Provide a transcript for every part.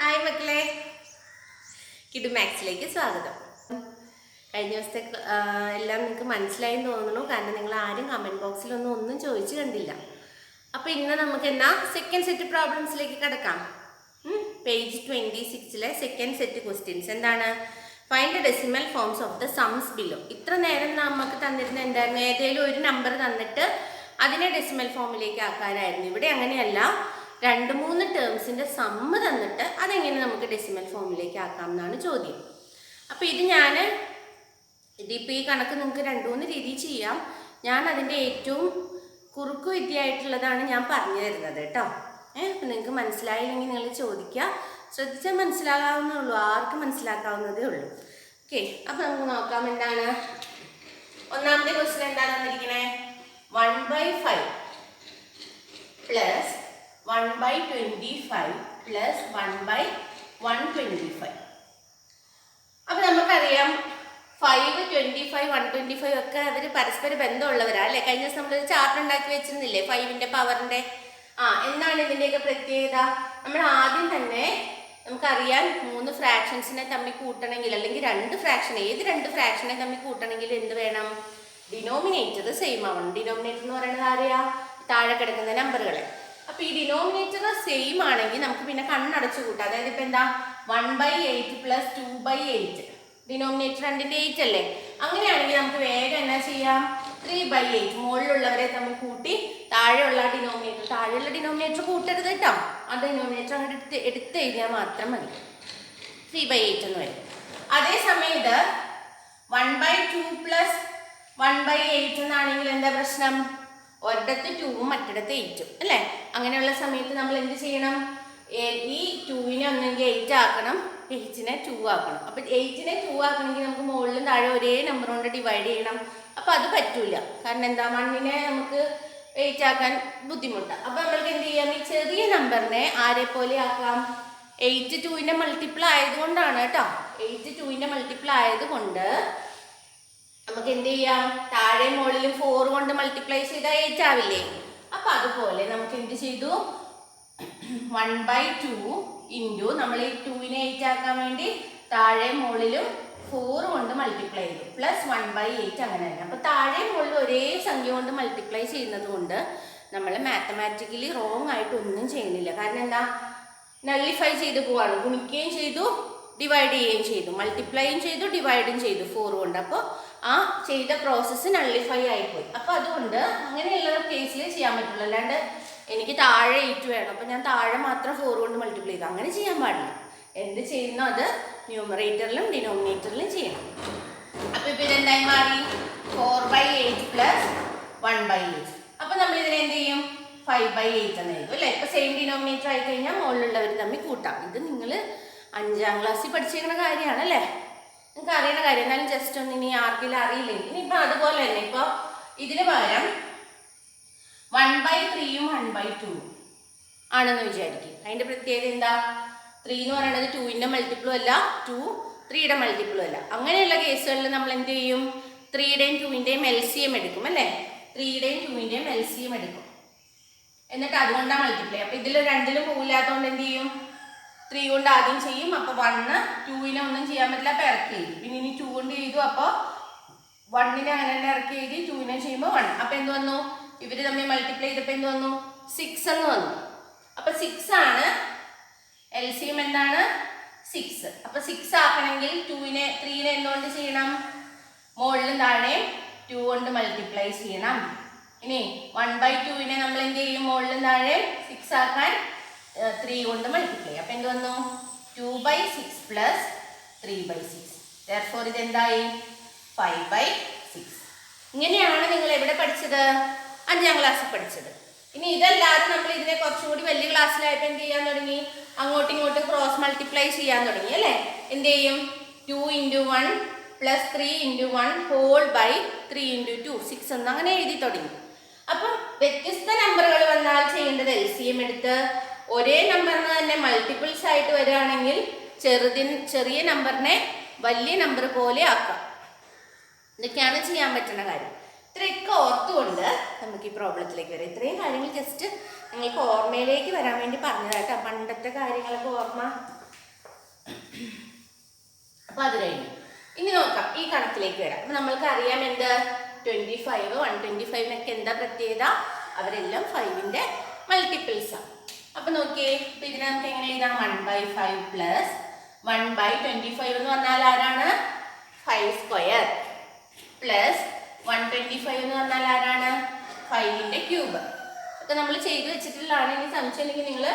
Hi മക്കളെ, കിഡു മാത്സിലേക്ക് സ്വാഗതം. കഴിഞ്ഞ ദിവസത്തെ എല്ലാം നിങ്ങൾക്ക് മനസ്സിലായെന്ന് തോന്നുന്നു. കാരണം നിങ്ങൾ ആരും കമൻറ്റ് ബോക്സിലൊന്നും ഒന്നും ചോദിച്ചു കണ്ടില്ല. അപ്പോൾ ഇന്ന് നമുക്ക് എന്നാ സെക്കൻഡ് സെറ്റ് പ്രോബ്ലംസിലേക്ക് കിടക്കാം. പേജ് 26 സെക്കൻഡ് സെറ്റ് ക്വസ്റ്റ്യൻസ് എന്താണ്? Find the decimal forms of the സംസ് ബിലോ. ഇത്ര നേരം നമുക്ക് തന്നിരുന്ന എന്തായിരുന്നു? ഏതെങ്കിലും ഒരു നമ്പർ തന്നിട്ട് അതിനെ ഡെസിമൽ ഫോമിലേക്ക് ആക്കാനായിരുന്നു. ഇവിടെ അങ്ങനെയല്ല, 2-3 ടേംസിൻ്റെ സമ്മ് തന്നിട്ട് അതെങ്ങനെ നമുക്ക് ഡെസിമൽ ഫോമിലേക്ക് ആക്കാം എന്നാണ് ചോദ്യം. അപ്പോൾ ഇതിപ്പോൾ ഈ കണക്ക് നിങ്ങൾക്ക് 2-3 രീതിയിൽ ചെയ്യാം. ഞാൻ അതിൻ്റെ ഏറ്റവും കുറുക്കു വിദ്യയായിട്ടുള്ളതാണ് ഞാൻ പറഞ്ഞു തരുന്നത് കേട്ടോ. അപ്പം നിങ്ങൾക്ക് മനസ്സിലായില്ലെങ്കിൽ നിങ്ങൾ ചോദിക്കുക. ശ്രദ്ധിച്ചാൽ മനസ്സിലാകാവുന്നേ ഉള്ളൂ, ആർക്കും മനസ്സിലാക്കാവുന്നതേ ഉള്ളൂ. ഓക്കെ, അപ്പം നമുക്ക് നോക്കാം. എന്താണ് ഒന്നാമത്തെ ക്വസ്റ്റ്യൻ? എന്താണ് തന്നിരിക്കണേ? 1/5 പ്ലസ് 1/25 പ്ലസ് 1/125. അപ്പം നമുക്കറിയാം 5, 25, 125 ഒക്കെ അവർ പരസ്പര ബന്ധമുള്ളവരാ അല്ലേ? കഴിഞ്ഞ ദിവസം നമ്മളൊരു ചാർട്ട് ഉണ്ടാക്കി വെച്ചിരുന്നില്ലേ 5ൻ്റെ പവറിൻ്റെ? എന്താണ് ഇതിൻ്റെയൊക്കെ പ്രത്യേകത? നമ്മൾ ആദ്യം തന്നെ നമുക്കറിയാം 3 ഫ്രാക്ഷൻസിനെ തമ്മിൽ കൂട്ടണമെങ്കിൽ, അല്ലെങ്കിൽ 2 ഫ്രാക്ഷൻ, ഏത് 2 ഫ്രാക്ഷനെ തമ്മിൽ കൂട്ടണമെങ്കിൽ എന്ത് വേണം? ഡിനോമിനേറ്റർ സെയിം ആവണം. ഡിനോമിനേറ്റർ എന്ന് പറയുന്നത് ആരെയാ? താഴെ കിടക്കുന്ന നമ്പറുകളെ. അപ്പോൾ ഈ ഡിനോമിനേറ്റർ സെയിം ആണെങ്കിൽ നമുക്ക് പിന്നെ കണ്ണടച്ചു കൂട്ടാം. അതായത് ഇപ്പം എന്താ? 1/8 പ്ലസ് 2/8. ഡിനോമിനേറ്റർ 2ൻ്റെ 8 അല്ലേ? അങ്ങനെയാണെങ്കിൽ നമുക്ക് വേഗം എന്നാ ചെയ്യാം? 3/8 മുകളിലുള്ളവരെ തമ്മിൽ കൂട്ടി താഴെയുള്ള ഡിനോമിനേറ്റർ കൂട്ടരുത് കേട്ടോ. ആ ഡിനോമിനേറ്റർ അങ്ങോട്ട് എടുത്ത് എഴുതിയാൽ മാത്രം മതി. 3/8 എന്ന് വരും. അതേസമയം ഇത് 1/2 പ്ലസ് 1/8 എന്നാണെങ്കിൽ എന്താ പ്രശ്നം? ഒരിടത്ത് 2ഉം മറ്റിടത്ത് 8ഉം അല്ലേ? അങ്ങനെയുള്ള സമയത്ത് നമ്മൾ എന്ത് ചെയ്യണം? ഈ 2നെ ഒന്നെങ്കിൽ 8 ആക്കണം, 8നെ 2 ആക്കണം. അപ്പം 8നെ 2 ആക്കണമെങ്കിൽ നമുക്ക് മുകളിലും താഴെ ഒരേ നമ്പർ കൊണ്ട് ഡിവൈഡ് ചെയ്യണം. അപ്പം അത് പറ്റൂല. കാരണം എന്താ? 1നെ നമുക്ക് 8 ആക്കാൻ ബുദ്ധിമുട്ടാണ്. അപ്പം നമ്മൾക്ക് എന്ത് ചെയ്യാം? ഈ ചെറിയ നമ്പറിനെ ആരെ പോലെ ആക്കാം? 8 2ൻ്റെ മൾട്ടിപ്പിൾ ആയതുകൊണ്ടാണ് കേട്ടോ. 8 2ൻ്റെ മൾട്ടിപ്പിൾ ആയതുകൊണ്ട് നമുക്ക് എന്ത് ചെയ്യാം? താഴെ മുകളിലും 4 കൊണ്ട് മൾട്ടിപ്ലൈ ചെയ്താൽ 8 ആവില്ലേ? അപ്പം അതുപോലെ നമുക്ക് എന്ത് ചെയ്തു? 1/2 ഇൻറ്റു നമ്മൾ ഈ 2നെ 8 ആക്കാൻ വേണ്ടി താഴെ മുകളിലും 4 കൊണ്ട് മൾട്ടിപ്ലൈ ചെയ്തു പ്ലസ് 1/8 അങ്ങനെ തന്നെ. അപ്പോൾ താഴെ മുകളിൽ ഒരേ സംഖ്യ കൊണ്ട് മൾട്ടിപ്ലൈ ചെയ്യുന്നത് കൊണ്ട് നമ്മൾ മാത്തമാറ്റിക്കലി റോങ് ആയിട്ട് ഒന്നും ചെയ്യുന്നില്ല. കാരണം എന്താ? നള്ളിഫൈ ചെയ്ത് പോവാണ്. ഗുണിക്കുകയും ചെയ്തു, ഡിവൈഡ് ചെയ്യുകയും ചെയ്തു, മൾട്ടിപ്ലൈയും ചെയ്തു, ഡിവൈഡും ചെയ്തു 4 കൊണ്ട്. അപ്പോൾ ആ ചെയ്ത പ്രോസസ്സ് നള്ളിഫൈ ആയിപ്പോയി. അപ്പോൾ അതുകൊണ്ട് അങ്ങനെയുള്ള കേസിൽ ചെയ്യാൻ പറ്റുള്ളൂ. അല്ലാണ്ട് എനിക്ക് താഴെ 8 വേണം, അപ്പോൾ ഞാൻ താഴെ മാത്രം 4 കൊണ്ട് മൾട്ടിപ്ലൈ ചെയ്തു, അങ്ങനെ ചെയ്യാൻ പാടില്ല. എന്ത് ചെയ്യുന്നോ അത് ന്യൂമറേറ്ററിലും ഡിനോമിനേറ്ററിലും ചെയ്യണം. അപ്പോൾ ഇപ്പോൾ ഇതെന്തായി മാറി? 4/8 പ്ലസ് 1/8. അപ്പോൾ നമ്മൾ ഇതിനെ എന്ത് ചെയ്യും? 5/8 എന്ന് എഴുതും അല്ലേ? ഇപ്പോൾ സെയിം ഡിനോമിനേറ്റർ ആയി കഴിഞ്ഞാൽ മുകളിലുള്ളവർ തമ്മിൽ കൂട്ടാം. ഇത് നിങ്ങൾ 5ാം ക്ലാസ്സിൽ പഠിച്ചിരിക്കുന്ന കാര്യമാണ് അല്ലേ? നിങ്ങൾക്ക് അറിയുന്ന കാര്യം. എന്നാലും ജസ്റ്റ് ഒന്ന് ഇനി ആർക്കെങ്കിലും അറിയില്ലേ? ഇനിയിപ്പോൾ അതുപോലെ തന്നെ ഇപ്പോൾ ഇതിന് പകരം 1/3ഉം 1/2 ആണെന്ന് വിചാരിക്കും. അതിൻ്റെ പ്രത്യേകത എന്താ? 3 എന്ന് പറയുന്നത് 2ൻ്റെ മൾട്ടിപ്പിളും അല്ല, 2 3യുടെ മൾട്ടിപ്പിളും അല്ല. അങ്ങനെയുള്ള കേസുകളിൽ നമ്മൾ എന്ത് ചെയ്യും? 3യുടെയും 2ൻ്റെയും LCM എടുക്കും അല്ലേ? 3യുടെയും 2ൻ്റെയും LCM എടുക്കും, എന്നിട്ട് അതുകൊണ്ടാണ് മൾട്ടിപ്ലൈ. അപ്പോൾ ഇതിൽ രണ്ടിലും പോകില്ലാത്തതുകൊണ്ട് എന്ത് ചെയ്യും? 3 കൊണ്ട് ആദ്യം ചെയ്യും. അപ്പോൾ 1 2നെ ഒന്നും ചെയ്യാൻ പറ്റില്ല, അപ്പോൾ ഇറക്കി എഴുതി. പിന്നെ ഇനി 2 കൊണ്ട് ചെയ്തു, അപ്പോൾ 1നെ അങ്ങനെ തന്നെ ഇറക്കി എഴുതി. 2നെ ചെയ്യുമ്പോൾ 1. അപ്പോൾ എന്ത് വന്നു? ഇവർ തമ്മിൽ മൾട്ടിപ്ലൈ ചെയ്തപ്പോൾ എന്ത് വന്നു? 6 എന്ന് വന്നു. അപ്പോൾ 6 ആണ് LCM. എന്താണ്? 6. അപ്പോൾ 6 ആക്കണമെങ്കിൽ 3നെ എന്തുകൊണ്ട് ചെയ്യണം? മുകളിലും താഴെയും 2 കൊണ്ട് മൾട്ടിപ്ലൈ ചെയ്യണം. ഇനി 1/2നെ നമ്മൾ എന്ത് ചെയ്യും? മുകളിലും താഴെയും 6 ആക്കാൻ 3 കൊണ്ട് മൾട്ടിപ്ലൈ. അപ്പം എന്ത് വന്നു? 2/6 പ്ലസ് 3/6. therefore ഇതെന്തായി? 5/6. ഇങ്ങനെയാണ് നിങ്ങൾ എവിടെ പഠിച്ചത്? 5ാം ക്ലാസ്സിൽ പഠിച്ചത്. ഇനി ഇതല്ലാതെ നമ്മൾ ഇതിനെ കുറച്ചുകൂടി വലിയ ക്ലാസ്സിലായപ്പോൾ എന്ത് ചെയ്യാൻ തുടങ്ങി? അങ്ങോട്ടും ഇങ്ങോട്ടും ക്രോസ് മൾട്ടിപ്ലൈ ചെയ്യാൻ തുടങ്ങി അല്ലേ? എന്ത് ചെയ്യും? 2 × 1 പ്ലസ് 3 × 1 ഹോൾ ബൈ 3 × 2 6 എന്ന് അങ്ങനെ എഴുതി തുടങ്ങി. അപ്പം വ്യത്യസ്ത നമ്പറുകൾ വന്നാൽ ചെയ്യേണ്ടത് LCM എടുത്ത് ഒരേ നമ്പറിന് തന്നെ മൾട്ടിപ്പിൾസ് ആയിട്ട് വരികയാണെങ്കിൽ ചെറിയ നമ്പറിനെ വലിയ നമ്പർ പോലെ ആക്കാം. ഇതൊക്കെയാണ് ചെയ്യാൻ പറ്റുന്ന കാര്യം. ഇത്രയൊക്കെ ഓർത്തുകൊണ്ട് നമുക്ക് ഈ പ്രോബ്ലത്തിലേക്ക് വരാം. ഇത്രയും കാര്യങ്ങൾ ജസ്റ്റ് നിങ്ങൾക്ക് ഓർമ്മയിലേക്ക് വരാൻ വേണ്ടി പറഞ്ഞതാട്ടോ. പണ്ടത്തെ കാര്യങ്ങളൊക്കെ ഓർമ്മ അപ്പോൾ അത് കഴിഞ്ഞു. ഇനി നോക്കാം ഈ കണക്കിലേക്ക് വരാം. അപ്പം നമ്മൾക്ക് അറിയാം എന്ത് 25 125 എന്താ പ്രത്യേകത? അവരെല്ലാം 5ന്റെ മൾട്ടിപ്പിൾസാണ്. അപ്പം നോക്കിയേ, അപ്പം ഇതിനെ നമുക്ക് എങ്ങനെ എഴുതാം? 1/5 പ്ലസ് 1/25 എന്ന് പറഞ്ഞാൽ ആരാണ്? 5 സ്ക്വയർ പ്ലസ് 125 എന്ന് പറഞ്ഞാൽ ആരാണ്? 5ന്റെ ക്യൂബ്. ഒക്കെ നമ്മൾ ചെയ്ത് വെച്ചിട്ടുള്ളതാണ്. ഇനി സംശയം ഉണ്ടെങ്കിൽ നിങ്ങൾ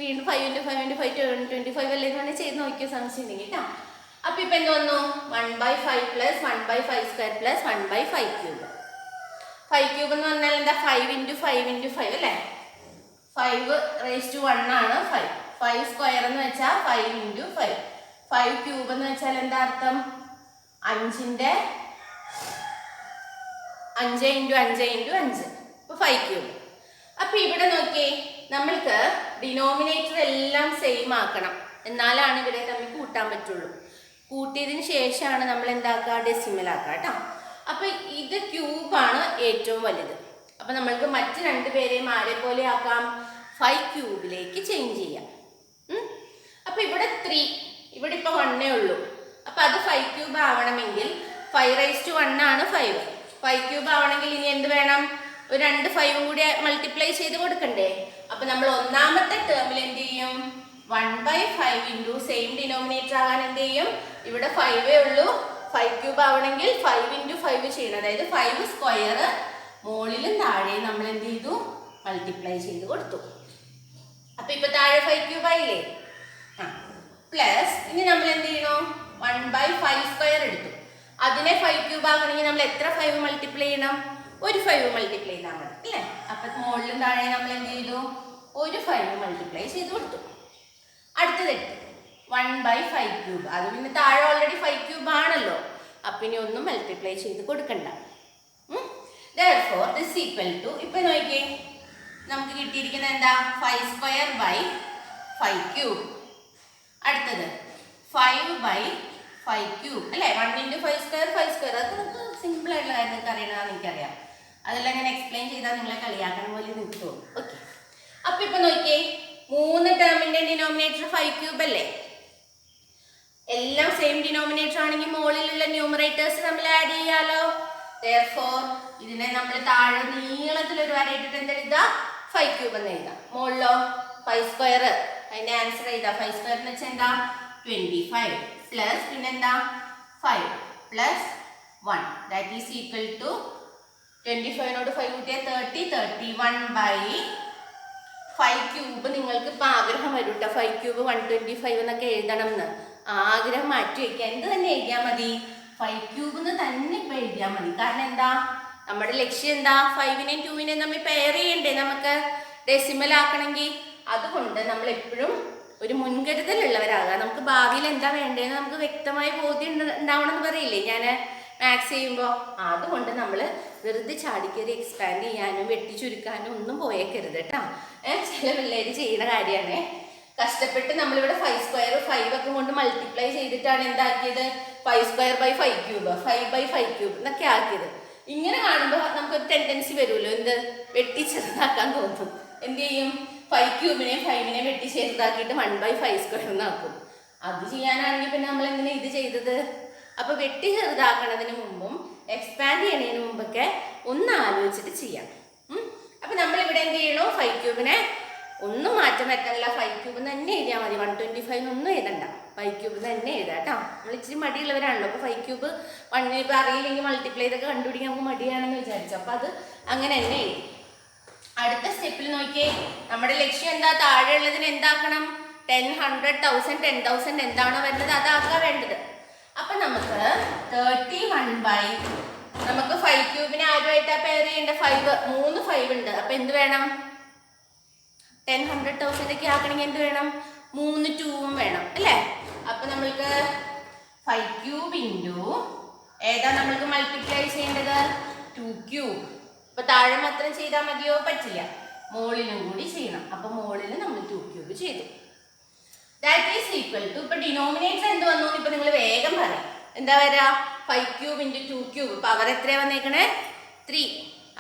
വീണ്ടും 5 × 5 × 5 25 അല്ലേ എന്ന് പറഞ്ഞാൽ ചെയ്ത് നോക്കിയോ സംശയം ഉണ്ടെങ്കിൽ കേട്ടോ. അപ്പം ഇപ്പം എന്ത് വന്നു? 1/5 plus 1/5 square plus 1/5 cube. 5 cube എന്ന് പറഞ്ഞാൽ എന്താ? 5 × 5 × 5 അല്ലേ? 5⁻1 ആണ് 5. 5 സ്ക്വയർ എന്ന് വെച്ചാൽ 5 × 5. 5 ക്യൂബ് എന്ന് വെച്ചാൽ എന്താ അർത്ഥം? 5 × 5 × 5. അപ്പോൾ 5 ക്യൂബ്. അപ്പോൾ ഇവിടെ നോക്കിയേ, നമ്മൾക്ക് ഡിനോമിനേറ്റർ എല്ലാം സെയിം ആക്കണം, എന്നാലാണ് ഇവിടെ തമ്മിൽ കൂട്ടാൻ പറ്റുള്ളൂ. കൂട്ടിയതിന് ശേഷമാണ് നമ്മൾ എന്താക്കുക? ഡെസിമൽ ആക്കുക കേട്ടോ. അപ്പോൾ ഇത് ക്യൂബാണ് ഏറ്റവും വലുത്. അപ്പം നമ്മൾക്ക് മറ്റ് രണ്ടുപേരെയും ആരെ പോലെ ആക്കാം? 5 ക്യൂബിലേക്ക് ചേഞ്ച് ചെയ്യാം. അപ്പം ഇവിടെ 3, ഇവിടെ ഇപ്പോൾ 1 ഉള്ളൂ. അപ്പം അത് 5 ക്യൂബ് ആവണമെങ്കിൽ 5⁻1 ആണ് 5. 5 ക്യൂബ് ആവണമെങ്കിൽ ഇനി എന്ത് വേണം? ഒരു 2 5ഉം കൂടി മൾട്ടിപ്ലൈ ചെയ്ത് കൊടുക്കണ്ടേ? അപ്പം നമ്മൾ ഒന്നാമത്തെ ടേമിൽ എന്ത് ചെയ്യും? 1/5 സെയിം ഡിനോമിനേറ്റർ ആകാൻ എന്ത് ചെയ്യും? ഇവിടെ 5 ഉള്ളൂ. 5 ക്യൂബ് ആവണമെങ്കിൽ 5 × 5 ചെയ്യണം. അതായത് 5 സ്ക്വയർ മുകളിലും താഴെയും നമ്മൾ എന്ത് ചെയ്തു? മൾട്ടിപ്ലൈ ചെയ്ത് കൊടുത്തു. അപ്പം ഇപ്പം താഴെ 5 ക്യൂബ് ആയില്ലേ? പ്ലസ് ഇനി നമ്മൾ എന്ത് ചെയ്യണം? 1/5 സ്ക്വയർ എടുത്തു. അതിനെ 5 ക്യൂബ് ആകണമെങ്കിൽ നമ്മൾ എത്ര 5 മൾട്ടിപ്ലൈ ചെയ്യണം? ഒരു 5 മൾട്ടിപ്ലൈ ചെയ്താൽ മതി അല്ലേ? അപ്പം മുകളിലും താഴെയും നമ്മൾ എന്ത് ചെയ്തു? ഒരു 5 മൾട്ടിപ്ലൈ ചെയ്ത് കൊടുത്തു. അടുത്തത് 1/5 ക്യൂബ്. അത് പിന്നെ താഴെ ഓൾറെഡി 5 ക്യൂബ് ആണല്ലോ. അപ്പം ഇനി ഒന്നും മൾട്ടിപ്ലൈ ചെയ്ത് കൊടുക്കണ്ട. Therefore this equal to, ഇപ്പം നോക്കിയേ, നമുക്ക് കിട്ടിയിരിക്കുന്നത് എന്താ? 5 സ്ക്വയർ ബൈ 5 ക്യൂബ്. അടുത്തത് 5/5 ക്യൂബ് അല്ലേ? 1 × 5 സ്ക്വയർ 5 സ്ക്വയർ. അത് നമുക്ക് സിമ്പിൾ ആയിട്ടുള്ള കാര്യം നിങ്ങൾക്ക് അറിയണമെന്ന് എനിക്കറിയാം. അതെല്ലാം ഞാൻ എക്സ്പ്ലെയിൻ ചെയ്താൽ നിങ്ങളെ കളിയാക്കണ പോലെ നിൽക്കുമോ? ഓക്കെ. അപ്പം ഇപ്പം നോക്കിയേ, 3 ടേമിൻ്റെ ഡിനോമിനേറ്റർ 5 ക്യൂബ് അല്ലേ? എല്ലാം സെയിം ഡിനോമിനേറ്റർ ആണെങ്കിൽ മുകളിലുള്ള ന്യൂമറേറ്റേഴ്സ് നമ്മൾ ആഡ് ചെയ്യാലോ. Therefore ഇതിനെ നമ്മൾ താഴെ നീളത്തിലൊരു വര ഇട്ടിട്ട് എന്ത് എഴുതാം? 5 ക്യൂബ് എന്ന് എഴുതാം. മുകളിലോ 5 സ്ക്വയർ. അതിൻ്റെ ആൻസർ എഴുതാം. 5 സ്ക്വയർ എന്ന് വെച്ചാൽ എന്താ? 25 പ്ലസ് പിന്നെന്താ? 5 plus 1 that is equal to 25നോട് 5 കൂട്ടിയാൽ 30. 31/5 ക്യൂബ്. നിങ്ങൾക്ക് ഇപ്പം ആഗ്രഹം വരും കേട്ടോ, 5 ക്യൂബ് 125 എന്നൊക്കെ എഴുതണം എന്ന്. ആഗ്രഹം മാറ്റി വയ്ക്കുക. എന്ത് തന്നെ എഴുതിയാൽ മതി? 5 ക്യൂബ് എന്ന് തന്നെ ഇപ്പം എഴുതിയാൽ മതി. കാരണം എന്താ? നമ്മുടെ ലക്ഷ്യം എന്താ? 5നെയും 2നെയും തമ്മിൽ പെയർ ചെയ്യണ്ടേ നമുക്ക് ഡെസിമൽ ആക്കണമെങ്കിൽ. അതുകൊണ്ട് നമ്മൾ എപ്പോഴും ഒരു മുൻകരുതലുള്ളവരാകുക. നമുക്ക് ഭാവിയിൽ എന്താ വേണ്ടതെന്ന് നമുക്ക് വ്യക്തമായി ബോധ്യം ഉണ്ടാവണം എന്ന് പറയില്ലേ ഞാൻ മാത്സ് ചെയ്യുമ്പോൾ. അതുകൊണ്ട് നമ്മൾ വെറുതെ ചാടിക്കറി എക്സ്പാൻഡ് ചെയ്യാനും വെട്ടിച്ചുരുക്കാനും ഒന്നും പോയേക്കരുത് കേട്ടോ. ചില പിള്ളേർ ചെയ്യുന്ന കാര്യമാണ്. കഷ്ടപ്പെട്ട് നമ്മളിവിടെ 5 സ്ക്വയർ 5 ഒക്കെ കൊണ്ട് മൾട്ടിപ്ലൈ ചെയ്തിട്ടാണ് എന്താക്കിയത്? 5 സ്ക്വയർ ബൈ 5 ക്യൂബ് 5/5 ക്യൂബ് എന്നൊക്കെ ആക്കിയത്. ഇങ്ങനെ കാണുമ്പോൾ നമുക്കൊരു ടെൻഡൻസി വരുമല്ലോ, എന്ത്? വെട്ടിച്ചെറുതാക്കാൻ തോന്നും. എന്ത് ചെയ്യും? 5 ക്യൂബിനെ 5നെ വെട്ടി ചെറുതാക്കിയിട്ട് 1/5 സ്ക്വയർ എന്നാക്കും. അത് ചെയ്യാനാണെങ്കിൽ പിന്നെ നമ്മൾ എങ്ങനെ ഇത് ചെയ്തത്? അപ്പോൾ വെട്ടി ചെറുതാക്കണതിന് മുമ്പും എക്സ്പാൻഡ് ചെയ്യണതിന് മുമ്പൊക്കെ ഒന്ന് ആലോചിച്ചിട്ട് ചെയ്യാം. അപ്പോൾ നമ്മളിവിടെ എന്ത് ചെയ്യണോ? 5 ക്യൂബിനെ ഒന്നും മാറ്റം പറ്റില്ല. 5 ക്യൂബ് തന്നെ എഴുതിയാൽ മതി. 125 ഒന്നും എഴുതണ്ട. 5 ക്യൂബ് തന്നെ എഴുതാം കേട്ടോ. നമ്മൾ ഇച്ചിരി മടിയുള്ളവരാണല്ലോ. അപ്പോൾ 5 ക്യൂബ് 1 ഇപ്പോൾ അറിയില്ലെങ്കിൽ മൾട്ടിപ്ലൈ ഇതൊക്കെ കണ്ടുപിടിക്കാൻ നമുക്ക് മടിയാണെന്ന് വിചാരിച്ചു. അപ്പോൾ അത് അങ്ങനെ തന്നെ എഴുതി. അടുത്ത സ്റ്റെപ്പിൽ നോക്കിയേ, നമ്മുടെ ലക്ഷ്യം എന്താ? താഴെ ഉള്ളതിന് എന്താക്കണം? 10 100 1000 10,000 എന്താണോ വരുന്നത് അതാക്കാൻ വേണ്ടത്. അപ്പം നമുക്ക് 31 നമുക്ക് 5 ക്യൂബിനെ ആരുമായിട്ടാണ് പെയർ ചെയ്യേണ്ട? 3 5 ഉണ്ട്. അപ്പം എന്ത് വേണം? 10 100 1000 ഒക്കെ ആക്കണമെങ്കിൽ എന്ത് വേണം? 3 2ഉം വേണം അല്ലേ? അപ്പം നമ്മൾക്ക് 5 ക്യൂബ് ഇൻറ്റു ഏതാ നമ്മൾക്ക് മൾട്ടിപ്ലൈ ചെയ്യേണ്ടത്? 2 ക്യൂബ്. അപ്പോൾ താഴെ മാത്രം ചെയ്താൽ മതിയോ? പറ്റില്ല, മുകളിലും കൂടി ചെയ്യണം. അപ്പോൾ മുകളിൽ നമ്മൾ 2 ക്യൂബ് ചെയ്തു. ദാറ്റ് ഈസ് ഈക്വൽ ടു, ഇപ്പോൾ ഡിനോമിനേറ്റർ എന്ത് വന്നു ഇപ്പോൾ നിങ്ങൾ വേഗം പറയാം. എന്താ വരിക? 5 ക്യൂബ് ഇൻറ്റു 2 ക്യൂബ്. പവർ എത്രയാണ് വന്നേക്കണേ? 3.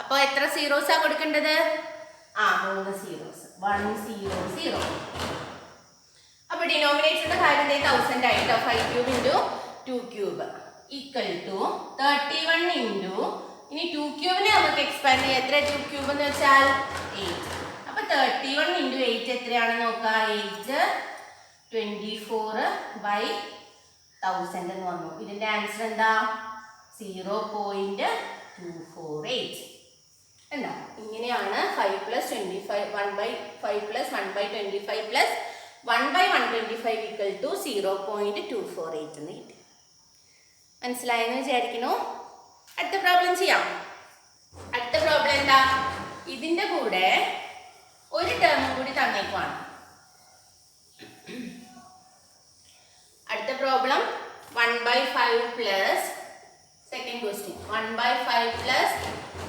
അപ്പോൾ എത്ര സീറോസാണ് കൊടുക്കേണ്ടത്? 3 സീറോസ്. 1 0 0. അപ്പോൾ ഡിനോമിനേറ്ററിന്റെ കാര്യം 1000 ആയിട്ടോ. 5 cube into 2 cube equal to 31 into ഇനി 2 ക്യൂബിനെ നമുക്ക് എക്സ്പാൻഡ് ചെയ്യാം. എത്ര 2 ക്യൂബ് എന്ന് വെച്ചാൽ 8. അപ്പൊ 31 ഇൻറ്റു 8 എത്രയാണെന്ന് നോക്കാം. 8 24/1000 എന്ന് വന്നു. ഇതിന്റെ ആൻസർ എന്താ? 0.248. എന്താ? ഇങ്ങനെയാണ് 5 + 25 1/5 + 1/25 + 1/125 ഈക്വൽ ടു 0.248 എന്ന് കിട്ടി. മനസ്സിലായെന്ന് വിചാരിക്കുന്നു. അടുത്ത പ്രോബ്ലം ചെയ്യാം. അടുത്ത പ്രോബ്ലം എന്താ? ഇതിന്റെ കൂടെ ഒരു ടേം കൂടി തന്നേക്കുവാണ്. അടുത്ത problem 1/5 plus second question 1/5 plus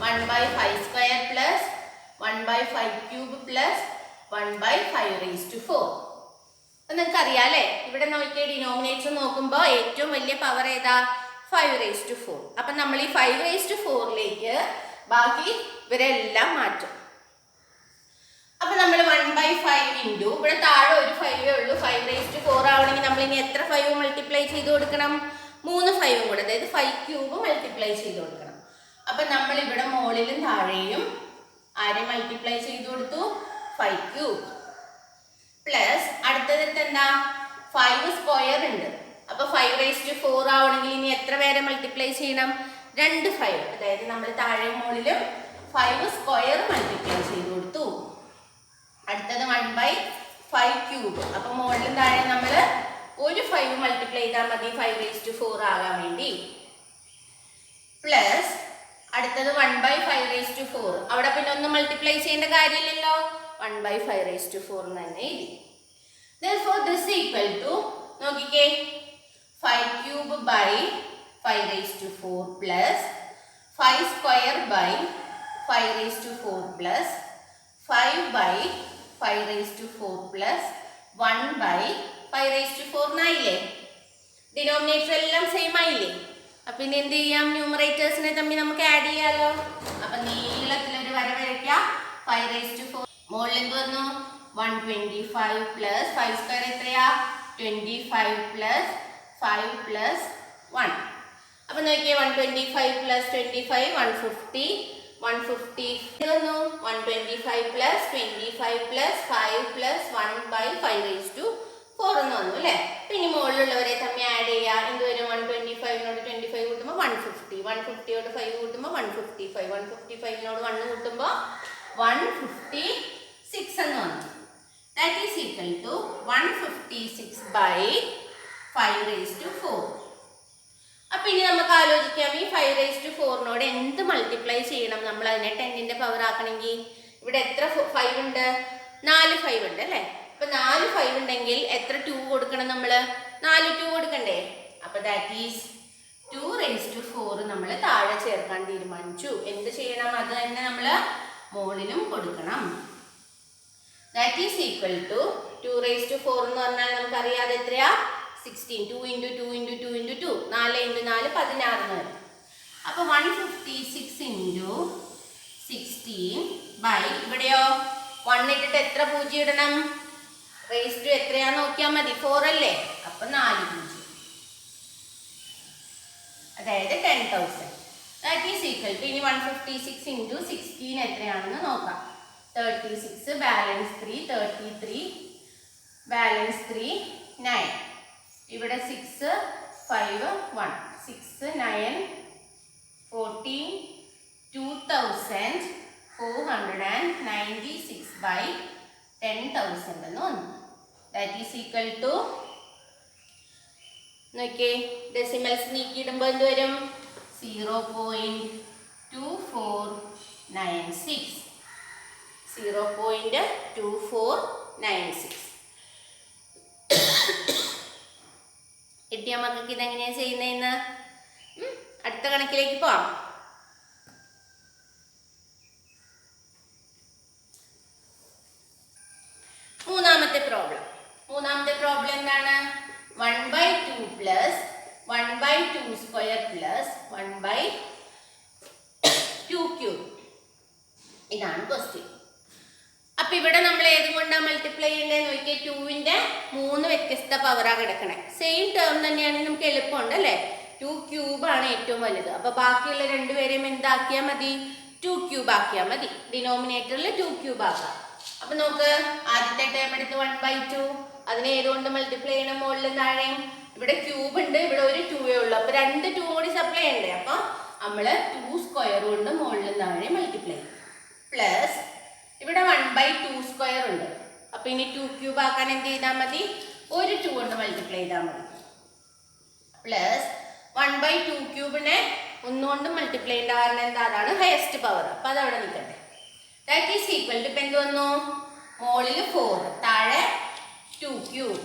1/5² plus 1/5³ plus 1/5⁴. അപ്പം നിങ്ങൾക്ക് അറിയാം അല്ലേ? ഇവിടെ നോക്കിയ ഡിനോമിനേറ്റർ നോക്കുമ്പോൾ ഏറ്റവും വലിയ പവർ ഏതാ? 5⁴. അപ്പം നമ്മൾ ഈ 5⁴ ബാക്കി ഇവരെല്ലാം മാറ്റും. അപ്പം നമ്മൾ 1/5 ഇൻറ്റു ഇവിടെ താഴെ ഒരു 5 ഉള്ളൂ. 5⁴ ആവണമെങ്കിൽ നമ്മൾ ഇനി എത്ര 5 മൾട്ടിപ്ലൈ ചെയ്ത് കൊടുക്കണം? 3 5 കൂടെ, അതായത് 5³ മൾട്ടിപ്ലൈ ചെയ്ത് കൊടുക്കണം. അപ്പം നമ്മൾ ഇവിടെ മുകളിലും താഴെയും ആരെ മൾട്ടിപ്ലൈ ചെയ്ത് കൊടുത്തു? 5³ പ്ലസ് അടുത്തത് എന്താ? 5² ഉണ്ട്. അപ്പൊ 5⁴ ആവണമെങ്കിൽ ഇനി എത്ര പേരെ മൾട്ടിപ്ലൈ ചെയ്യണം? 2 5. അതായത് നമ്മൾ താഴെ മുകളിലും 5² മൾട്ടിപ്ലൈ ചെയ്ത് കൊടുത്തു. അടുത്തത് 1/5³ അപ്പൊ മുകളിലും താഴെ നമ്മൾ ഒരു 5 മൾട്ടിപ്ലൈ ചെയ്താൽ മതി 5⁴ ആകാൻ വേണ്ടി. പ്ലസ് അടുത്തത് 1/5⁴. അവിടെ പിന്നെ ഒന്നും മൾട്ടിപ്ലൈ ചെയ്യേണ്ട കാര്യമില്ലല്ലോ. 1/5⁴ എന്ന് തന്നെ എഴുതി. Therefore this equal to നോക്കിക്കേ 5³ by 5⁴ plus 5² by 5⁴ plus 5/5⁴ plus 1/5⁴ എന്നായില്ലേ? Denominator എല്ലാം സെയിം ആയില്ലേ? അപ്പൊ ഇനി എന്ത് ചെയ്യാം? ന്യൂമറേറ്റേഴ്സിനെ തമ്മിൽ നമുക്ക് ആഡ് ചെയ്യാലോ. അപ്പൊ നീളത്തിലൊരു വര വരയ്ക്കാം. 5⁴ മുകളിൽ എന്ത് വന്നു? 125 പ്ലസ് 5² എത്രയാ? 25 പ്ലസ് 5 പ്ലസ് 1. അപ്പൊ നോക്കിയേ 125 പ്ലസ് 25 150 150 വന്നു. 125 പ്ലസ് 25 പ്ലസ് 5 പ്ലസ് 1/5⁴ എന്ന് വന്നു അല്ലേ? പിന്നെ മുകളിലുള്ളവരെ തമ്മിൽ ആഡ് ചെയ്യാം. എന്ത് വരും? 125നോട് 25 കൂട്ടുമ്പോൾ 150, 150യോട് 5 കൂട്ടുമ്പോൾ 155, 155നോട് 1 കൂട്ടുമ്പോൾ 156 എന്ന് വന്നു. That is equal to 156/5⁴. അപ്പൊ ഇനി നമുക്ക് ആലോചിക്കാം ഈ 5⁴നോട് എന്ത് മൾട്ടിപ്ലൈ ചെയ്യണം നമ്മൾ അതിനെ 10ന്റെ പവർ ആക്കണമെങ്കിൽ. ഇവിടെ എത്ര 5 ഉണ്ട്? 4 5 ഉണ്ട് അല്ലേ? അപ്പൊ 4 5 ഉണ്ടെങ്കിൽ എത്ര 2 കൊടുക്കണം? നമ്മൾ 4 2 കൊടുക്കണ്ടേ? അപ്പൊ ദാറ്റ് ഈസ് 2⁴ നമ്മൾ താഴെ ചേർക്കാൻ തീരുമാനിച്ചു. എന്ത് ചെയ്യണം? അത് തന്നെ നമ്മൾ മുകളിലും കൊടുക്കണം. ദാറ്റ് ഈസ് ഈക്വൽ ടു 2⁴ എന്ന് പറഞ്ഞാൽ നമുക്കറിയാതെ എത്രയാ? 16. 2 × 2 × 2 × 2 4 × 4 16 എന്ന് വരും. അപ്പൊ 156 × 16 ബൈ ഇവിടെയോ 1 ഇട്ടിട്ട് എത്ര 0 ഇടണം? റേസ് ടു എത്രയാന്ന് നോക്കിയാൽ മതി. 4 അല്ലേ? അപ്പൊ 4 0, അതായത് 10,000. ദാറ്റ് ഈസ് ഈക്വൽ ടു ഇനി 156 × 16 എത്രയാണെന്ന് നോക്കാം. 36 ബാലൻസ് 3 33 ബാലൻസ് 3 9. ഇവിടെ 6 5 1 6 9 14 2496/10,000 എന്ന് വന്നു. ദാറ്റ് ഈസ് ഈക്വൽ ടു നോക്കിയേ ഡെസിമൽസ് നീക്കിയിടുമ്പോൾ എന്ത് വരും? 0.2496. 0.2496 കിട്ടിയ മക്കൾക്ക് ഇതെങ്ങനെയാ ചെയ്യുന്നതെന്ന് അടുത്ത കണക്കിലേക്ക് പോവാം. മൂന്നാമത്തെ പ്രോബ്ലം എന്താണ്? 1/2 പ്ലസ് 1/2² പ്ലസ് 1/2³ ഇതാണ് ക്വസ്റ്റ്യൻ. അപ്പൊ ഇവിടെ നമ്മൾ ഏതും കൊണ്ടാണ് മൾട്ടിപ്ലൈ ചെയ്യേണ്ടത് നോക്കിയാൽ 2ന്റെ 3 വ്യത്യസ്ത പവറാണ് കിടക്കണേ. സെയിം ടേം തന്നെയാണ്, നമുക്ക് എളുപ്പമുണ്ട് അല്ലേ. 2 ക്യൂബാണ് ഏറ്റവും വലുത്. അപ്പൊ ബാക്കിയുള്ള രണ്ടുപേരെയും എന്താക്കിയാൽ മതി, 2 ക്യൂബ് ആക്കിയാൽ മതി. ഡിനോമിനേറ്ററിൽ 2 ക്യൂബ് ആക്കാം. അപ്പൊ നമുക്ക് ആദ്യത്തെ ടേം എടുത്ത് 1/2, അതിനെ ഏതുകൊണ്ട് മൾട്ടിപ്ലൈ ചെയ്യണം, മുകളിലും താഴെയും. ഇവിടെ ക്യൂബ് ഉണ്ട്, ഇവിടെ ഒരു 2 ഉള്ളൂ. അപ്പൊ 2 2 കൂടി സപ്ലൈ ചെയ്യണ്ടേ. അപ്പൊ നമ്മള് 2 സ്ക്വയർ കൊണ്ട് മുകളിലും താഴെയും മൾട്ടിപ്ലൈ ചെയ്യും. പ്ലസ് ഇവിടെ 1/2 സ്ക്വയർ ഉണ്ട്. അപ്പൊ ഇനി 2 ക്യൂബ് ആക്കാൻ എന്ത് ചെയ്താൽ മതി, ഒരു 2 കൊണ്ട് മൾട്ടിപ്ലൈ ചെയ്താൽ മതി. പ്ലസ് 1/2 ക്യൂബിനെ 1 കൊണ്ട് മൾട്ടിപ്ലൈ ചെയ്യേണ്ട കാരണം എന്താ, അതാണ് ഹയസ്റ്റ് പവർ. അപ്പൊ അതവിടെ നിൽക്കട്ടെ. ദാറ്റ് ഈസ് ഈക്വൽ ടു ഇപ്പൊ എന്ത് വന്നു, മുകളിൽ 4 താഴെ 2 ക്യൂബ്.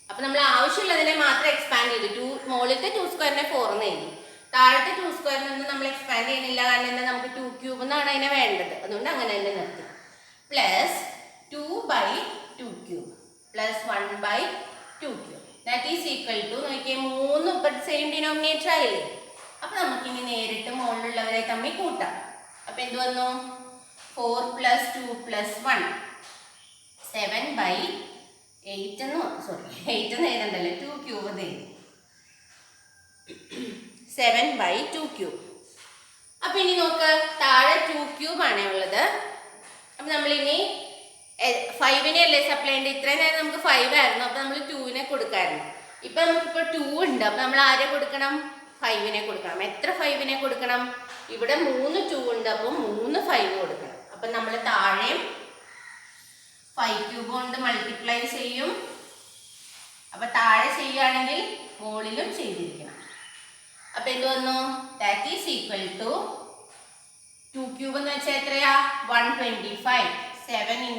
അപ്പൊ നമ്മൾ ആവശ്യമുള്ളതിനെ മാത്രം എക്സ്പാൻഡ് ചെയ്തു. മുകളിലത്തെ 2 സ്ക്വയറിനെ 4 എന്ന് എഴുതി. താഴത്തെ 2 സ്ക്വയറിൽ നിന്ന് നമ്മൾ എക്സ്പാൻഡ് ചെയ്യുന്നില്ല, കാരണം എന്താ, നമുക്ക് 2 ക്യൂബ് എന്നാണ് അതിനെ വേണ്ടത്. അതുകൊണ്ട് അങ്ങനെ തന്നെ നിർത്തി. Plus 2/2 cube plus 1/2 cube that is equal to നോക്കിയേ 3 ഇപ്പം സെയിം ഡിനോമിനേറ്റർ ആയില്ലേ. അപ്പൊ നമുക്കിനി നേരിട്ട് മുകളിലുള്ളവരെ തമ്മിൽ കൂട്ടാം. അപ്പൊ എന്ത് വന്നു, 4 + 2 + 1 7/8 എന്ന്, സോറി 8 എന്ന് എഴുതണ്ടല്ലോ, 2 ക്യൂബ് എഴുതി. 7/2 ക്യൂബ്. അപ്പൊ ഇനി നോക്ക്, താഴെ 2 ക്യൂബ് ആണേ ഉള്ളത്. അപ്പൊ നമ്മളിനി 5നെ അല്ലേ സപ്ലൈ ചെയ്യേണ്ടത്. ഇത്രയും നേരം നമുക്ക് 5 ആയിരുന്നു, അപ്പൊ നമ്മൾ 2നെ കൊടുക്കായിരുന്നു. ഇപ്പൊ നമുക്കിപ്പോ 2 ഉണ്ട്, അപ്പൊ നമ്മൾ ആരെ കൊടുക്കണം, 5നെ കൊടുക്കണം. എത്ര 5നെ കൊടുക്കണം, ഇവിടെ 3 2 ഉണ്ട്, അപ്പൊ 3 5 കൊടുക്കണം. അപ്പൊ നമ്മൾ താഴെയും 5 ക്യൂബ് കൊണ്ട് മൾട്ടിപ്ലൈ ചെയ്യും. അപ്പൊ താഴെ ചെയ്യുകയാണെങ്കിൽ മുകളിലും ചെയ്തിരിക്കണം. അപ്പൊ എന്ത് വന്നു, that is equal to 2 cube എന്ന് വെച്ചാൽ എത്രയാ, 125. 7 ×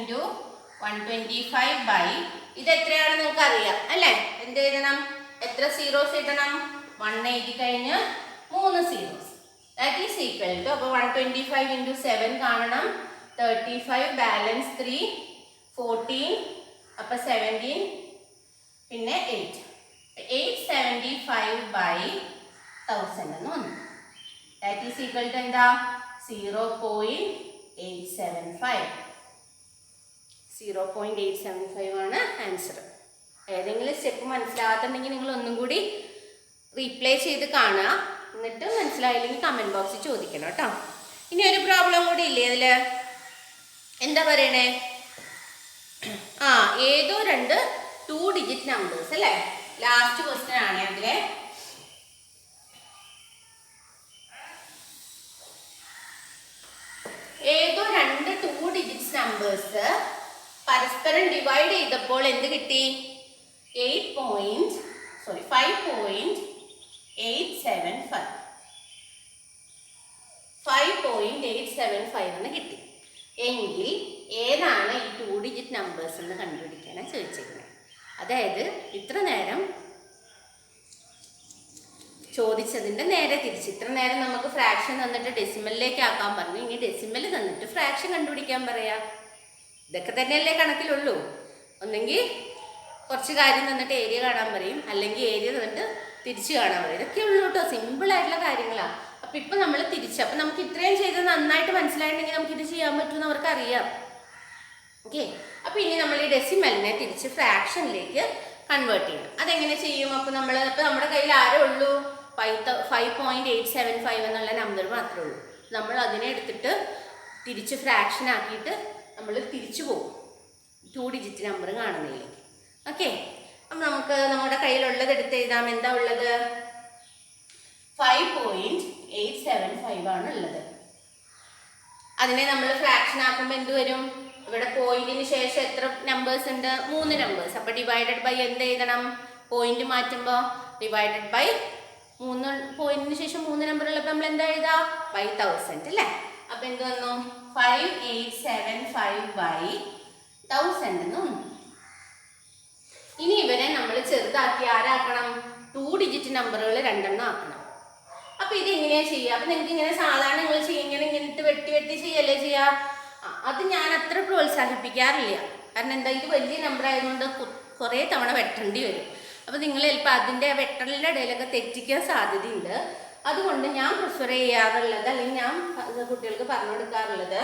125 ഇത് എത്രയാണ് നിങ്ങൾക്ക് അറിയാം അല്ലേ. എന്ത് എഴുതണം, എത്ര സീറോസ് ഇടണം, 1 എഴുതി കഴിഞ്ഞ് 3 zeros. That is equal to, അപ്പോൾ 125 × 7 കാണണം, 35 ബാലൻസ് 3 14, അപ്പോൾ 17 പിന്നെ 8 875/1000 എന്ന് വന്നു. ദാറ്റ് ഈസ് ഈക്വൽ ടു എന്താ, 0.875. 0.875 ആണ് ആൻസർ. ഏതെങ്കിലും സ്റ്റെപ്പ് മനസ്സിലാകാത്തുണ്ടെങ്കിൽ നിങ്ങൾ ഒന്നും കൂടി റീപ്ലേ ചെയ്ത് കാണുക. എന്നിട്ട് മനസ്സിലായില്ലെങ്കിൽ കമൻറ്റ് ബോക്സിൽ ചോദിക്കണം കേട്ടോ. ഇനി ഒരു പ്രോബ്ലം കൂടി ഇല്ലേ അതിൽ, എന്താ പറയണേ, ഏതോ 2 ഡിജിറ്റ് നമ്പേഴ്സ് അല്ലേ. ലാസ്റ്റ് ക്വസ്റ്റ്യൻ ആണ് അതിലെ. ഏതോ 2 ഡിജിറ്റ്സ് നമ്പേഴ്സ് പരസ്പരം ഡിവൈഡ് ചെയ്തപ്പോൾ എന്ത് കിട്ടി, 5.875 എന്ന് കിട്ടി. എങ്കിൽ ഏതാണ് ഈ 2 ഡിജിറ്റ് നമ്പേഴ്സ് എന്ന് കണ്ടുപിടിക്കാനാണ് ചോദിച്ചിരിക്കുന്നത്. അതായത് ഇത്ര നേരം ചോദിച്ചതിൻ്റെ നേരെ തിരിച്ച്. ഇത്ര നേരം നമുക്ക് ഫ്രാക്ഷൻ തന്നിട്ട് ഡെസിമലിലേക്ക് ആക്കാൻ പറഞ്ഞു, ഇനി ഡെസിമൽ തന്നിട്ട് ഫ്രാക്ഷൻ കണ്ടുപിടിക്കാൻ പറയാം. ഇതൊക്കെ തന്നെയല്ലേ കണക്കിലുള്ളൂ. ഒന്നെങ്കിൽ കുറച്ച് കാര്യം തന്നിട്ട് ഏരിയ കാണാൻ പറയും, അല്ലെങ്കിൽ ഏരിയ തന്നിട്ട് തിരിച്ച് കാണാൻ പറയും. ഇതൊക്കെ ഉള്ളൂ കേട്ടോ, സിമ്പിളായിട്ടുള്ള കാര്യങ്ങളാണ്. അപ്പം ഇപ്പം നമ്മൾ തിരിച്ച്, അപ്പം നമുക്ക് ഇത്രയും ചെയ്ത് നന്നായിട്ട് മനസ്സിലായിട്ടുണ്ടെങ്കിൽ നമുക്കിത് ചെയ്യാൻ പറ്റുമെന്ന് അവർക്ക് അറിയാം. ഓക്കെ, അപ്പം ഇനി നമ്മൾ ഈ ഡെസിമലിനെ തിരിച്ച് ഫ്രാക്ഷനിലേക്ക് കൺവേർട്ട് ചെയ്യണം. അതെങ്ങനെ ചെയ്യും, അപ്പോൾ നമ്മുടെ കയ്യിൽ ആരേ ഉള്ളൂ, 5.875 എന്നുള്ള നമ്പർ മാത്രമേ ഉള്ളൂ. നമ്മൾ അതിനെ എടുത്തിട്ട് തിരിച്ച് ഫ്രാക്ഷൻ ആക്കിയിട്ട് നമ്മൾ തിരിച്ചു പോകും 2 ഡിജിറ്റ് നമ്പർ കാണുന്നതിലേക്ക്. ഓക്കെ, അപ്പം നമുക്ക് നമ്മുടെ കയ്യിലുള്ളത് എടുത്ത് എഴുതാം. എന്താ ഉള്ളത്, 5.875 ആണ് ഉള്ളത്. അതിനെ നമ്മൾ ഫ്രാക്ഷൻ ആക്കുമ്പോൾ എന്ത് വരും, ഇവിടെ പോയിന്റിന് ശേഷം എത്ര നമ്പേഴ്സ് ഉണ്ട്, 3 നമ്പേഴ്സ്. അപ്പോൾ ഡിവൈഡഡ് ബൈ എന്ത് എഴുതണം, പോയിന്റ് മാറ്റുമ്പോൾ ഡിവൈഡഡ് ബൈ 3 പോയിന്റിന് ശേഷം 3 നമ്പർ ഉള്ളപ്പോൾ നമ്മൾ എന്താ എഴുതാ, 1000 അല്ലേ. അപ്പം എന്ത് വന്നു, 5875/1000 എന്ന് വന്നു. ഇനി ഇവരെ നമ്മൾ ചെറുതാക്കി ആരാക്കണം, 2 ഡിജിറ്റ് നമ്പറുകൾ 2 ആക്കണം. അപ്പം ഇത് എങ്ങനെയാണ് ചെയ്യുക, അപ്പം നിങ്ങൾക്ക് ഇങ്ങനെ സാധാരണ നിങ്ങൾ ഇങ്ങനത്തെ വെട്ടി ചെയ്യല്ലേ ചെയ്യുക. അത് ഞാൻ അത്ര പ്രോത്സാഹിപ്പിക്കാറില്ല. കാരണം എന്താ, ഇത് വലിയ നമ്പർ ആയതുകൊണ്ട് കുറേ തവണ വെട്ടേണ്ടി വരും. അപ്പോൾ നിങ്ങൾ ചിലപ്പോൾ അതിൻ്റെ വെട്ടലിൻ്റെ ഇടയിലൊക്കെ തെറ്റിക്കാൻ സാധ്യതയുണ്ട്. അതുകൊണ്ട് ഞാൻ പ്രിഫർ ചെയ്യാറുള്ളത്, അല്ലെങ്കിൽ ഞാൻ കുട്ടികൾക്ക് പറഞ്ഞു കൊടുക്കാറുള്ളത്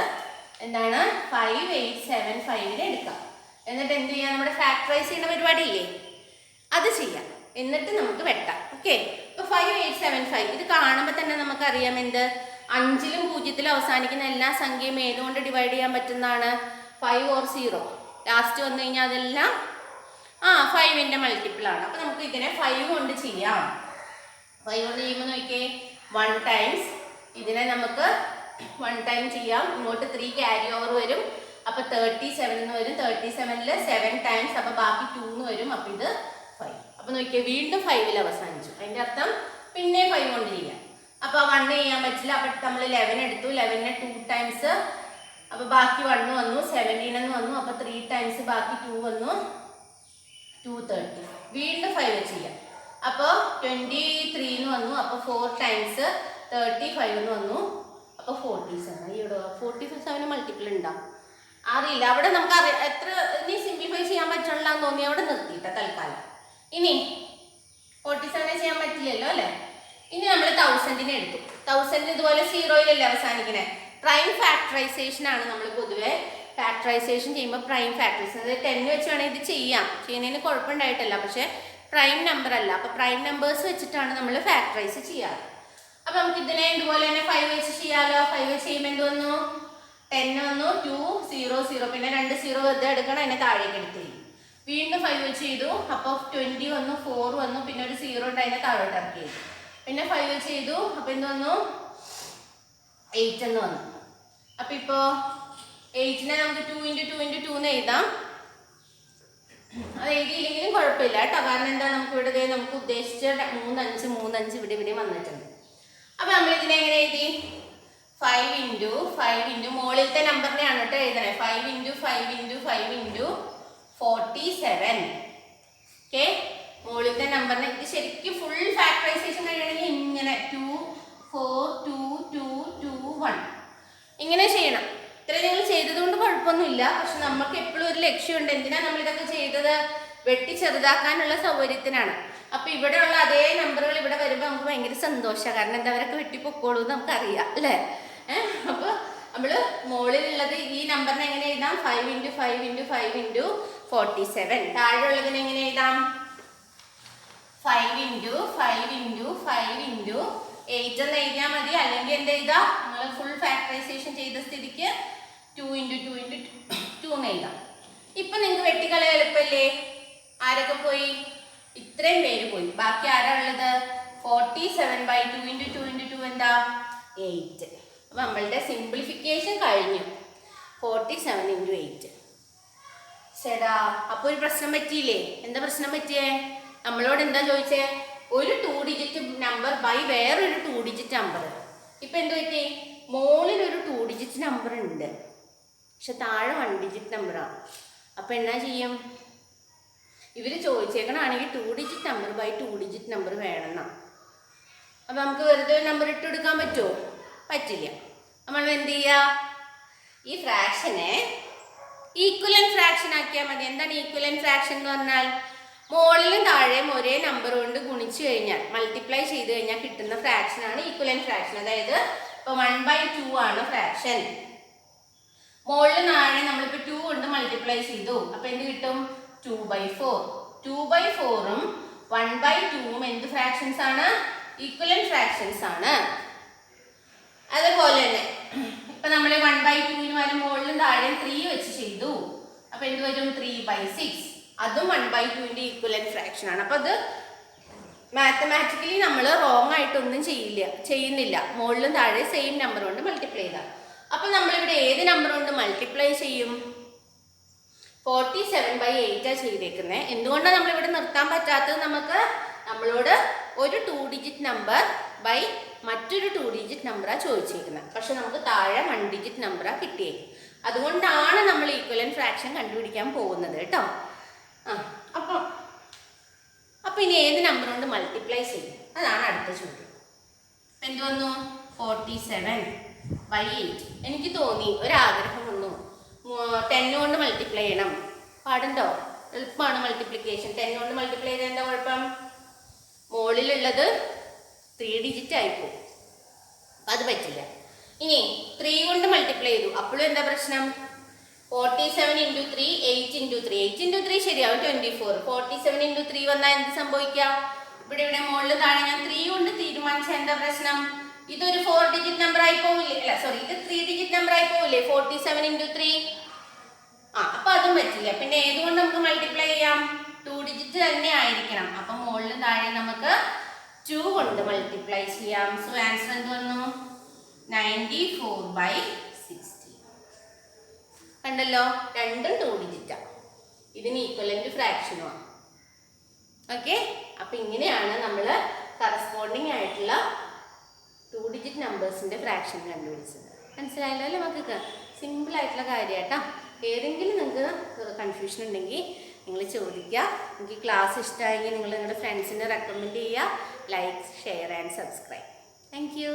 എന്താണ് 5875 എടുക്കാം. എന്നിട്ട് എന്ത് ചെയ്യാം, നമ്മുടെ ഫാക്ടറൈസ് ചെയ്യുന്ന പരിപാടി ഇല്ലേ അത് ചെയ്യാം. എന്നിട്ട് നമുക്ക് വെട്ടാം. ഓക്കെ, ഇപ്പോൾ 5875 ഇത് കാണുമ്പോൾ തന്നെ നമുക്കറിയാം എന്ത് 5ലും 0ലും അവസാനിക്കുന്ന എല്ലാ സംഖ്യയും ഏതുകൊണ്ട് ഡിവൈഡ് ചെയ്യാൻ പറ്റുന്നതാണ് 5 or 0. ലാസ്റ്റ് വന്നു കഴിഞ്ഞാൽ അതെല്ലാം 5ന്റെ മൾട്ടിപ്പിൾ ആണ്. അപ്പോൾ നമുക്ക് ഇതിനെ 5 കൊണ്ട് ചെയ്യാം. 5 കൊണ്ട് ചെയ്യുമ്പോൾ നോക്കിയേ 1 ടൈംസ് ഇതിനെ നമുക്ക് 1 ടൈം ചെയ്യാം. ഇങ്ങോട്ട് 3 ക്യാരി ഓവർ വരും. അപ്പോൾ 37 എന്ന് വരും. 37ൽ 7 ടൈംസ്, അപ്പോൾ ബാക്കി 2 എന്ന് വരും. അപ്പോൾ ഇത് 5. അപ്പോൾ നോക്കിയേ വീണ്ടും 5ൽ അവസാനിച്ചു. അതിൻ്റെ അർത്ഥം പിന്നെ 5 കൊണ്ട് ചെയ്യാം. അപ്പോൾ 1 ചെയ്യാൻ പറ്റില്ല. അപ്പോൾ നമ്മൾ 11 എടുത്തു. 11നെ 2 ടൈംസ്, അപ്പോൾ ബാക്കി 1 വന്നു. 17 എന്ന് വന്നു. അപ്പോൾ 3 ടൈംസ് ബാക്കി 2 വന്നു. 230. വീണ്ടും 5 ചെയ്യാം. അപ്പോൾ 23 എന്ന് വന്നു. അപ്പോൾ 4 ടൈംസ് 35 എന്ന് വന്നു. അപ്പോൾ 47. ഇവിടെ 47 മൾട്ടിപ്പിൾ ഉണ്ടാവും അറിയില്ല. അവിടെ നമുക്ക് എത്ര ഇനി സിംപ്ലിഫൈ ചെയ്യാൻ പറ്റണില്ലാന്ന് തോന്നി അവിടെ നിർത്തിയിട്ട തൽക്കാലം. ഇനി 47 ചെയ്യാൻ പറ്റില്ലല്ലോ അല്ലേ. ഇനി നമ്മൾ 1000നെ എടുത്തു. 1000 ഇതുപോലെ 0-യിലല്ലേ അവസാനിക്കണേ. പ്രൈം ഫാക്ടറൈസേഷൻ ആണ് നമ്മൾ പൊതുവെ ഫാക്ടറൈസേഷൻ ചെയ്യുമ്പോൾ പ്രൈം ഫാക്ടറൈസേഷൻ, അതായത് 10 വെച്ച് വേണമെങ്കിൽ ഇത് ചെയ്യാം, ചെയ്യുന്നതിന് കുഴപ്പമുണ്ടായിട്ടല്ല. പക്ഷേ പ്രൈം നമ്പർ അല്ല. അപ്പോൾ പ്രൈം നമ്പേഴ്സ് വെച്ചിട്ടാണ് നമ്മൾ ഫാക്ടറൈസ് ചെയ്യാറ്. അപ്പോൾ നമുക്ക് ഇതിനെ ഇതുപോലെ തന്നെ 5 വെച്ച് ചെയ്യാമല്ലോ. 5 വെച്ച് ചെയ്യുമ്പോൾ എന്ത് വന്നു 10 വന്നു. 2 0 0, പിന്നെ 2 0 വെറുതെ എടുക്കണം, അതിനെ താഴേക്ക് എടുത്ത് വീണ്ടും 5 വെച്ച് ചെയ്തു. അപ്പോൾ 20 വന്നു. 4 വന്നു, പിന്നെ ഒരു 0 ഉണ്ട്, അതിനെ താഴോട്ട് ഇറക്കി ചെയ്തു. പിന്നെ 5 വെച്ച് ചെയ്തു. അപ്പോൾ എന്ത് വന്നു 8 എന്ന് വന്നു. അപ്പോൾ ഇപ്പോൾ 8നെ നമുക്ക് 2 × 2 × 2 എന്ന് എഴുതാം. അത് എഴുതിയില്ലെങ്കിലും കുഴപ്പമില്ല കേട്ടോ. കാരണം എന്താ, നമുക്ക് ഇവിടെ നമുക്ക് ഉദ്ദേശിച്ച 3 5 3 5 ഇവിടെ വന്നിട്ടുണ്ട്. അപ്പോൾ നമ്മൾ ഇതിനെ എങ്ങനെ എഴുതി 5 × 5 മുകളിലത്തെ നമ്പറിനെയാണ് കേട്ടോ എഴുതണേ. 5 × 5 × 5 × 47. ഓക്കെ, മുകളിലത്തെ നമ്പറിനെ ഇത് ശരിക്കും ഫുൾ ഫാക്ടറൈസേഷൻ കഴിയണമെങ്കിൽ ഇങ്ങനെ 2 4 2 2 2 1 ഇങ്ങനെ ചെയ്യണം. ഇത്ര നിങ്ങൾ ചെയ്തതുകൊണ്ട് കുഴപ്പമൊന്നുമില്ല. പക്ഷെ നമുക്ക് എപ്പോഴും ഒരു ലക്ഷ്യമുണ്ട്. എന്തിനാണ് നമ്മളിതൊക്കെ ചെയ്തത്, വെട്ടി ചെറുതാക്കാനുള്ള സൗകര്യത്തിനാണ്. അപ്പോൾ ഇവിടെയുള്ള അതേ നമ്പറുകൾ ഇവിടെ വരുമ്പോൾ നമുക്ക് ഭയങ്കര സന്തോഷമാണ്. കാരണം എന്താ, അവരൊക്കെ വെട്ടിപ്പൊക്കോളൂ എന്ന് നമുക്കറിയാം അല്ലേ. അപ്പോൾ നമ്മൾ മുകളിലുള്ളത് ഈ നമ്പറിനെ എങ്ങനെ എഴുതാം 5 × 5 × 5 × 47. താഴെയുള്ളതിനെ എങ്ങനെ എഴുതാം 5 × 5 × 5 × 8 എന്ന് എഴുതിയാൽ മതി. അല്ലെങ്കിൽ എന്ത് എഴുതാം, നമ്മൾ ഫുൾ ഫാക്ടറൈസേഷൻ ചെയ്ത സ്ഥിതിക്ക് 2 × 2 × 2 എന്ന് എഴുതാം. ഇപ്പം നിങ്ങൾക്ക് വെട്ടിക്കളയാൻ എളുപ്പമല്ലേ. ആരൊക്കെ പോയി, ഇത്രയും പേര് പോയി. ബാക്കി ആരാ ഉള്ളത് 47/2 × 2 × 2 എന്താ 8. അപ്പം നമ്മളുടെ സിംപ്ലിഫിക്കേഷൻ കഴിഞ്ഞു. 47 × 8. ചേടാ, അപ്പോൾ ഒരു പ്രശ്നം പറ്റിയില്ലേ. എന്താ പ്രശ്നം പറ്റിയേ, നമ്മളോട് എന്താ ചോദിച്ചേ, ഒരു 2 ഡിജിറ്റ് നമ്പർ ബൈ വേറൊരു 2 ഡിജിറ്റ് നമ്പർ. ഇപ്പം എന്ത് പറ്റി, മുകളിലൊരു 2 ഡിജിറ്റ് നമ്പർ ഉണ്ട്, പക്ഷെ താഴെ 1 ഡിജിറ്റ് നമ്പറാണ്. അപ്പം എന്നാ ചെയ്യും, ഇവർ ചോദിച്ചേക്കണാണെങ്കിൽ 2 digit number by 2 digit number വേണമെന്നാ. അപ്പം നമുക്ക് വെറുതെ നമ്പർ ഇട്ട് കൊടുക്കാൻ പറ്റുമോ, പറ്റില്ല. നമ്മൾ എന്ത് ചെയ്യുക, ഈ ഫ്രാക്ഷനെ ഈക്വലന്റ് ഫ്രാക്ഷൻ ആക്കിയാൽ മതി. എന്താണ് ഈക്വലന്റ് ഫ്രാക്ഷൻ എന്ന് പറഞ്ഞാൽ, മുകളിലും താഴെയും ഒരേ നമ്പർ കൊണ്ട് ഗുണിച്ചു കഴിഞ്ഞാൽ, മൾട്ടിപ്ലൈ ചെയ്ത് കഴിഞ്ഞാൽ കിട്ടുന്ന ഫ്രാക്ഷനാണ് ഈക്വലന്റ് ഫ്രാക്ഷൻ. അതായത് ഇപ്പോൾ 1/2 ആണ് ഫ്രാക്ഷൻ. മുകളിൽ താഴെ നമ്മളിപ്പോൾ 2 കൊണ്ട് മൾട്ടിപ്ലൈ ചെയ്തു. അപ്പോൾ എന്ത് കിട്ടും 2/4. 2/4ഉം 1/2ഉം എന്ത് ഫ്രാക്ഷൻസ് ആണ്, ഈക്വലന്റ് ഫ്രാക്ഷൻസ് ആണ്. അതുപോലെ തന്നെ ഇപ്പം നമ്മൾ 1/2ന് വരെ മുകളിലും താഴെയും 3 വെച്ച് ചെയ്തു. അപ്പോൾ എന്ത് വരും 3/6. അതും 1/2ന്റെ ഈക്വലന്റ് ഫ്രാക്ഷൻ ആണ്. അപ്പോൾ അത് മാത്തമാറ്റിക്കലി നമ്മൾ റോങ് ആയിട്ടൊന്നും ചെയ്യുന്നില്ല. മുകളിലും താഴെ സെയിം നമ്പർ കൊണ്ട് മൾട്ടിപ്ലൈ ചെയ്താൽ. അപ്പോൾ നമ്മളിവിടെ ഏത് നമ്പർ കൊണ്ട് മൾട്ടിപ്ലൈ ചെയ്യും, 47/8 ചെയ്തേക്കുന്നത്. എന്തുകൊണ്ടാണ് നമ്മളിവിടെ നിർത്താൻ പറ്റാത്തത്, നമ്മളോട് ഒരു 2 ഡിജിറ്റ് നമ്പർ ബൈ മറ്റൊരു 2 ഡിജിറ്റ് നമ്പറാണ് ചോദിച്ചിരിക്കുന്നത്. പക്ഷെ നമുക്ക് താഴെ 1 ഡിജിറ്റ് നമ്പറാണ് കിട്ടിയത്. അതുകൊണ്ടാണ് നമ്മൾ ഈക്വലന്റ് ഫ്രാക്ഷൻ കണ്ടുപിടിക്കാൻ പോകുന്നത് കേട്ടോ. അപ്പോൾ ഇനി ഏത് നമ്പർ കൊണ്ട് മൾട്ടിപ്ലൈ ചെയ്യും, അതാണ് അടുത്ത ചോദ്യം. എന്ത് വന്നു 47/8. എനിക്ക് തോന്നി, ഒരാഗ്രഹം വന്നു, 10 കൊണ്ട് മൾട്ടിപ്ലൈ ചെയ്യണം. പാടുണ്ടോ, എളുപ്പമാണ് മൾട്ടിപ്ലിക്കേഷൻ. 10 കൊണ്ട് മൾട്ടിപ്ലൈ ചെയ്താൽ എന്താ കുഴപ്പം, മുകളിലുള്ളത് 3 ഡിജിറ്റ് ആയിപ്പോവും. അത് പറ്റില്ല. ഇനി 3 കൊണ്ട് മൾട്ടിപ്ലൈ ചെയ്തു, അപ്പോഴും എന്താ പ്രശ്നം? 47 × 3 8 × 3 8 × 3 ശരിയാവും 24. 47 × 3 വന്നാൽ എന്ത് സംഭവിക്കാം? ഇവിടെ മുകളിൽ താഴെ ഞാൻ 3 കൊണ്ട് തീരുമാനിച്ച എന്താ പ്രശ്നം? ഇതൊരു 4 ഡിജിറ്റ് നമ്പർ ആയി പോവില്ലേ? അല്ല സോറി, ഇത് 3 ഡിജിറ്റ് നമ്പർ ആയി പോവില്ലേ 47 × 3? അപ്പൊ അതും പറ്റില്ല. പിന്നെ ഏതുകൊണ്ട് നമുക്ക് മൾട്ടിപ്ലൈ ചെയ്യാം? 2 ഡിജിറ്റ് തന്നെ ആയിരിക്കണം. അപ്പൊ മുകളിൽ താഴെ നമുക്ക് 2 കൊണ്ട് മൾട്ടിപ്ലൈ ചെയ്യാം. സോ ആൻസർ എന്ത് വന്നു? 94/60. കണ്ടല്ലോ, രണ്ടും 2 ഡിജിറ്റാണ്. ഇതിന് ഈക്വലന്റ് ഫ്രാക്ഷനുമാണ്. ഓക്കെ, അപ്പൊ ഇങ്ങനെയാണ് നമ്മൾ കറസ്പോണ്ടിങ് ആയിട്ടുള്ള 2 ഡിജിറ്റ് നമ്പേഴ്സിന്റെ ഫ്രാക്ഷൻ കണ്ടുപിടിച്ചത്. മനസ്സിലായല്ലോ അല്ലേ മക്കൾക്ക്? സിമ്പിൾ ആയിട്ടുള്ള കാര്യമായിട്ടാ. ഏതെങ്കിലും നിങ്ങൾക്ക് കൺഫ്യൂഷൻ ഉണ്ടെങ്കിൽ നിങ്ങൾ ചോദിക്കുക. എനിക്ക് ക്ലാസ് ഇഷ്ടമായെങ്കിൽ നിങ്ങൾ നിങ്ങളുടെ ഫ്രണ്ട്സിനെ റെക്കമെൻഡ് ചെയ്യുക. Like, share and subscribe. Thank you.